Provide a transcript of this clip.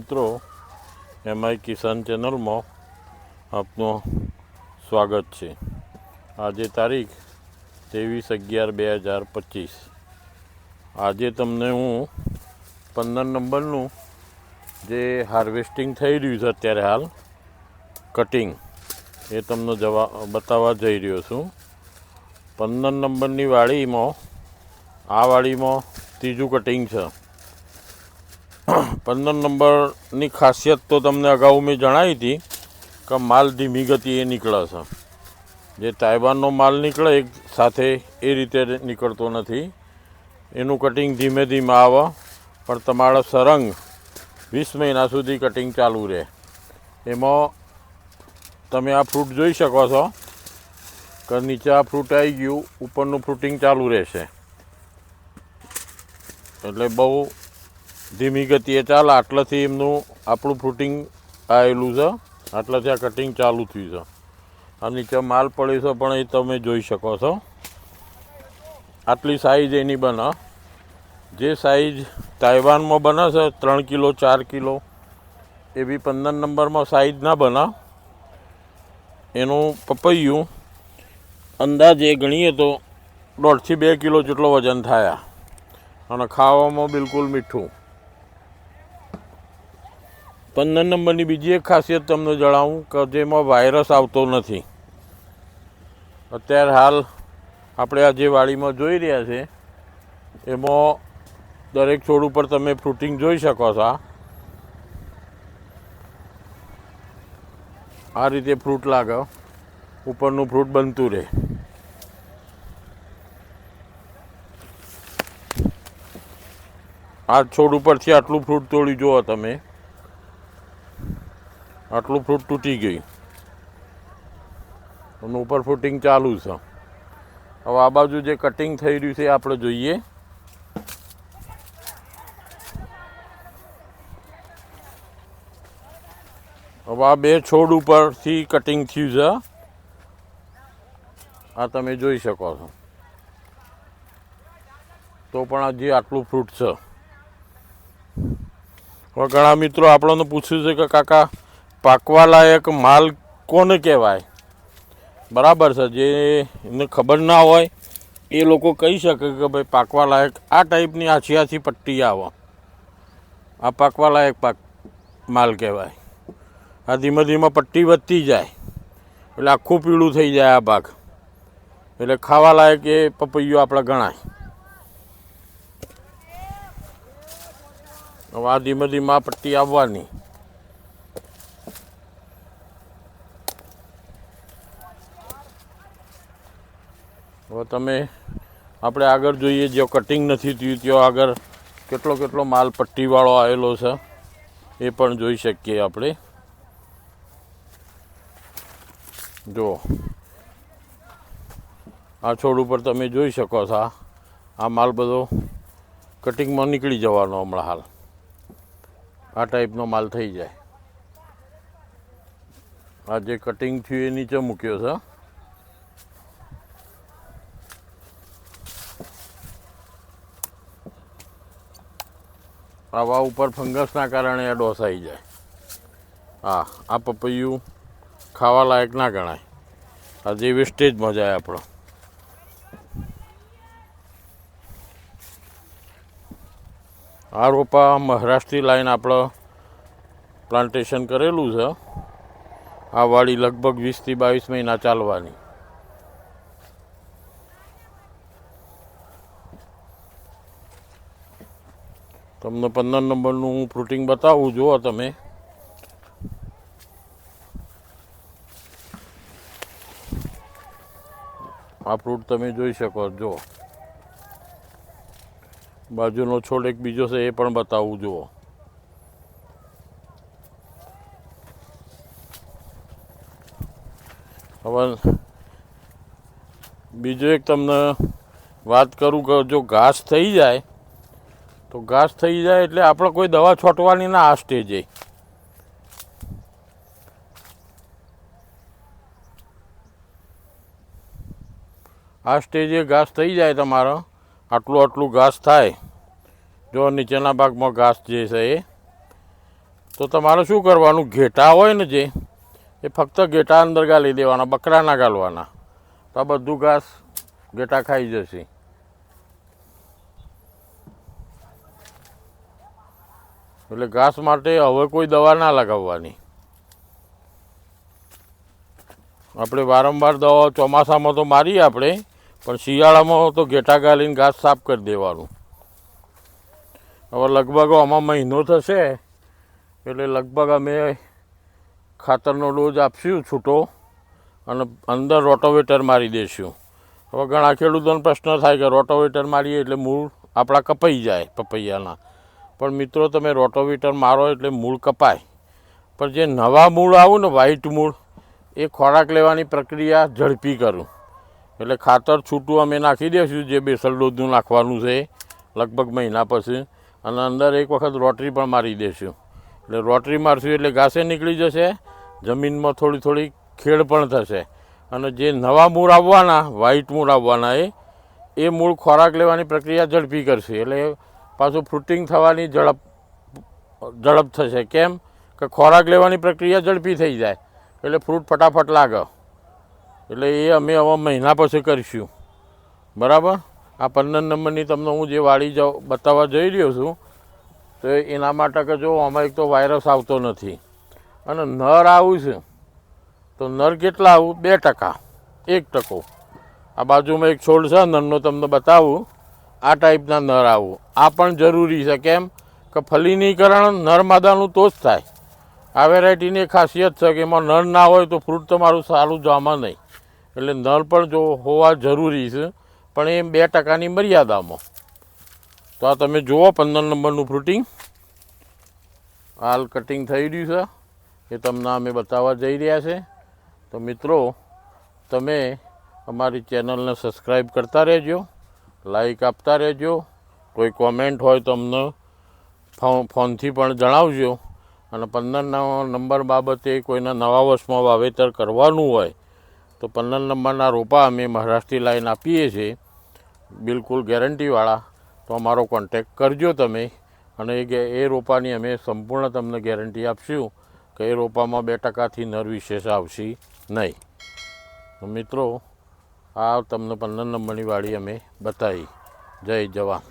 મિત્રો, એમઆઈ કિસાન ચેનલમાં આપનું સ્વાગત છે। આજે તારીખ 23/11/2025। આજે તમને હું 15 નંબરનું જે હાર્વેસ્ટિંગ થઈ રહ્યું છે અત્યારે હાલ કટિંગ એ તમને બતાવવા જઈ રહ્યો છું। 15 નંબરની વાડીમાં આ વાડીમાં ત્રીજું કટિંગ છે। 15 નંબરની ખાસિયત તો તમને અગાઉ મેં જણાવી હતી કે માલ ધીમી ગતિએ નીકળે છે। જે તાઇવાનનો માલ નીકળે એક સાથે એ રીતે નીકળતો નથી। એનું કટિંગ ધીમે ધીમે આવે પણ તમારા સરંગ 20 મહિના સુધી કટિંગ ચાલુ રહે। એમાં તમે આ ફ્રૂટ જોઈ શકો છો કે નીચે આ ફ્રૂટ આવી ગયું, ઉપરનું ફ્રૂટિંગ ચાલુ રહેશે। એટલે બહુ ધીમી ગતિએ ચાલે। આટલાથી એમનું આપણું ફ્રૂટિંગ આવેલું છે, આટલાથી આ કટિંગ ચાલુ થયું છે। આ નીચે માલ પડ્યો છે પણ એ તમે જોઈ શકો છો। આટલી સાઈઝ એની બને। જે સાઈઝ તાઇવાનમાં બને છે 3 કિલો 4 કિલો એવી 15 નંબરમાં સાઈઝ ના બને। એનું પપૈયું અંદાજે ગણીએ તો 1.5 થી 2 કિલો જેટલો વજન થાય અને ખાવામાં બિલકુલ મીઠું। 15 નંબરની બીજી એક ખાસિયત તમને જણાવું કે જેમાં વાયરસ આવતો નથી। અત્યારે હાલ આપણે આ જે વાડીમાં જોઈ રહ્યા છે એમાં દરેક છોડ ઉપર તમે ફ્રૂટિંગ જોઈ શકો છો। આ રીતે ફ્રૂટ લાગે, ઉપરનું ફ્રૂટ બનતું રહે। આ છોડ ઉપરથી આટલું ફ્રૂટ તોડી જુઓ તમે, આટલું ફ્રૂટ તૂટી ગયું અને ઉપર ફ્રૂટિંગ ચાલુ છે। હવે આ બાજુ જે કટિંગ થઈ રહ્યું છે એ આપણે જોઈએ। હવે આ બે છોડ ઉપરથી કટિંગ થયું છે, આ તમે જોઈ શકો છો। તો પણ હજી આટલું ફ્રૂટ છે। હવે ઘણા મિત્રો આપણને પૂછ્યું છે કે કાકા પાકવા લાયક માલ કોને કહેવાય? બરાબર છે, જેને ખબર ના હોય એ લોકો કહી શકે કે ભાઈ પાકવા લાયક આ ટાઈપની આછી આછી પટ્ટી આવે, આ પાકવા લાયક માલ કહેવાય। આ ધીમે ધીમે પટ્ટી વધતી જાય એટલે આખું પીળું થઈ જાય આ ભાગ, એટલે ખાવા લાયક એ પપૈયું આપણે ગણાય। હવે આ ધીમે ધીમે આ પટ્ટી આવવાની। હવે તમે આપણે આગળ જોઈએ, જો કટિંગ નથી થયું ત્યાં આગળ કેટલો કેટલો માલ પટ્ટીવાળો આવેલો છે એ પણ જોઈ શકીએ આપણે। જો આ છોડ ઉપર તમે જોઈ શકો છો આ માલ બધો કટિંગમાં નીકળી જવાનો હમણાં હાલ। આ ટાઈપનો માલ થઈ જાય। આ જે કટિંગ થયું એ નીચે મૂક્યો છે। આવા ઉપર ફંગસના કારણે આ ડોસાઈ જાય। આ પપૈયું ખાવા લાયક ના ગણાય, આ જે વેસ્ટેજમાં જાય આપણો। આ રોપા મહારાષ્ટ્રની લાઈન આપણે પ્લાન્ટેશન કરેલું છે। આ વાડી લગભગ 20 થી 22 મહિના ચાલવાની। તમને 15 નંબરનું હું ફ્રૂટિંગ બતાવું, જુઓ તમે। આ ફ્રૂટ તમે જોઈ શકો છો। બાજુનો છોડ એક બીજો છે એ પણ બતાવું, જુઓ। હવે બીજું એક તમને વાત કરું કે જો ઘાસ થઈ જાય તો ઘાસ થઈ જાય એટલે આપણે કોઈ દવા છોટવાની ના આ સ્ટેજે। આ સ્ટેજે ઘાસ થઈ જાય તમારો, આટલું ઘાસ થાય, જો નીચેના ભાગમાં ઘાસ જે છે એ તો તમારે શું કરવાનું, ઘેટા હોય ને જે એ ફક્ત ઘેટા અંદર ગાલી દેવાના, બકરા ના ગાલવાના. તો આ બધું ઘાસ ઘેટા ખાઈ જશે. એટલે ઘાસ માટે હવે કોઈ દવા ના લગાવવાની. આપણે વારંવાર દવા ચોમાસામાં તો મારીએ આપણે, પણ શિયાળામાં તો ઘેટા ગાલીને ઘાસ સાફ કરી દેવાનું. હવે લગભગ આમાં મહિનો થશે એટલે લગભગ અમે ખાતરનો ડોઝ આપશું છૂટો અને અંદર રોટોવેટર મારી દઈશું. હવે ઘણા ખેડૂતોનો પ્રશ્ન થાય કે રોટોવેટર મારીએ એટલે મૂળ આપણા કપાઈ જાય પપૈયાના. પણ મિત્રો, તમે રોટોવેટર મારો એટલે મૂળ કપાય, પણ જે નવા મૂળ આવું ને વ્હાઈટ મૂળ, એ ખોરાક લેવાની પ્રક્રિયા ઝડપી કરું. એટલે ખાતર છૂટું અમે નાખી દઈશું, જે બેસલ ડોઝનું નાખવાનું છે લગભગ મહિના પછી, અને અંદર એક વખત રોટરી પણ મારી દઈશું. એટલે રોટરી મારશું એટલે ઘાસે નીકળી જશે, જમીનમાં થોડી થોડી ખેડ પણ થશે, અને જે નવા મૂળ આવવાના, વ્હાઈટ મૂળ આવવાના, એ મૂળ ખોરાક લેવાની પ્રક્રિયા ઝડપી કરશે. એટલે પાછું ફ્રૂટિંગ થવાની ઝડપ થશે. કેમ કે ખોરાક લેવાની પ્રક્રિયા ઝડપી થઈ જાય એટલે ફ્રૂટ ફટાફટ લાગે. એટલે એ અમે હવે મહિના પછી કરીશું. બરાબર. આ 15 નંબરની તમને હું જે વાડી બતાવવા જઈ રહ્યો છું, તો એના માટે કે જો આમાં એક તો વાયરસ આવતો નથી, અને નર આવું છે તો નર કેટલા આવું, 2%, 1%. આ બાજુમાં એક છોડ છે નરનો, તમને બતાવું. આ ટાઈપના નર આવું, આ પણ જરૂરી છે. કેમ કે ફલિનીકરણ નર માદાનું તો જ થાય. આ વેરાયટીની ખાસિયત છે કે એમાં નર ના હોય તો ફ્રૂટ તમારું સારું જામે નહીં. એટલે નર પણ જો હોવા જરૂરી છે, પણ એ 2%ની મર્યાદામાં. તો આ તમે જુઓ 15 નંબરનું ફ્રૂટિંગ હાલ કટિંગ થઈ રહ્યું છે, એ તમને અમે બતાવવા જઈ રહ્યા છે. તો મિત્રો, તમે અમારી ચેનલને સબસ્ક્રાઈબ કરતા રહેજો, લાઈક આપતા રહેજો. કોઈ કોમેન્ટ હોય તો અમને ફોનથી પણ જણાવજો. અને 15 નંબર બાબતે કોઈના નવા વર્ષમાં વાવેતર કરવાનું હોય તો 15 નંબરના રોપા અમે મહારાષ્ટ્રથી લાઈન આપીએ છીએ, બિલકુલ ગેરંટીવાળા. તો અમારો કોન્ટેક કરજો તમે, અને એ રોપાની અમે સંપૂર્ણ તમને ગેરંટી આપશું કે એ રોપામાં 2%થી નર વિશેષ આવશે નહીં. તો મિત્રો, આ તમને 15 નંબરની વાડી અમે બતાવી. જય જવાન.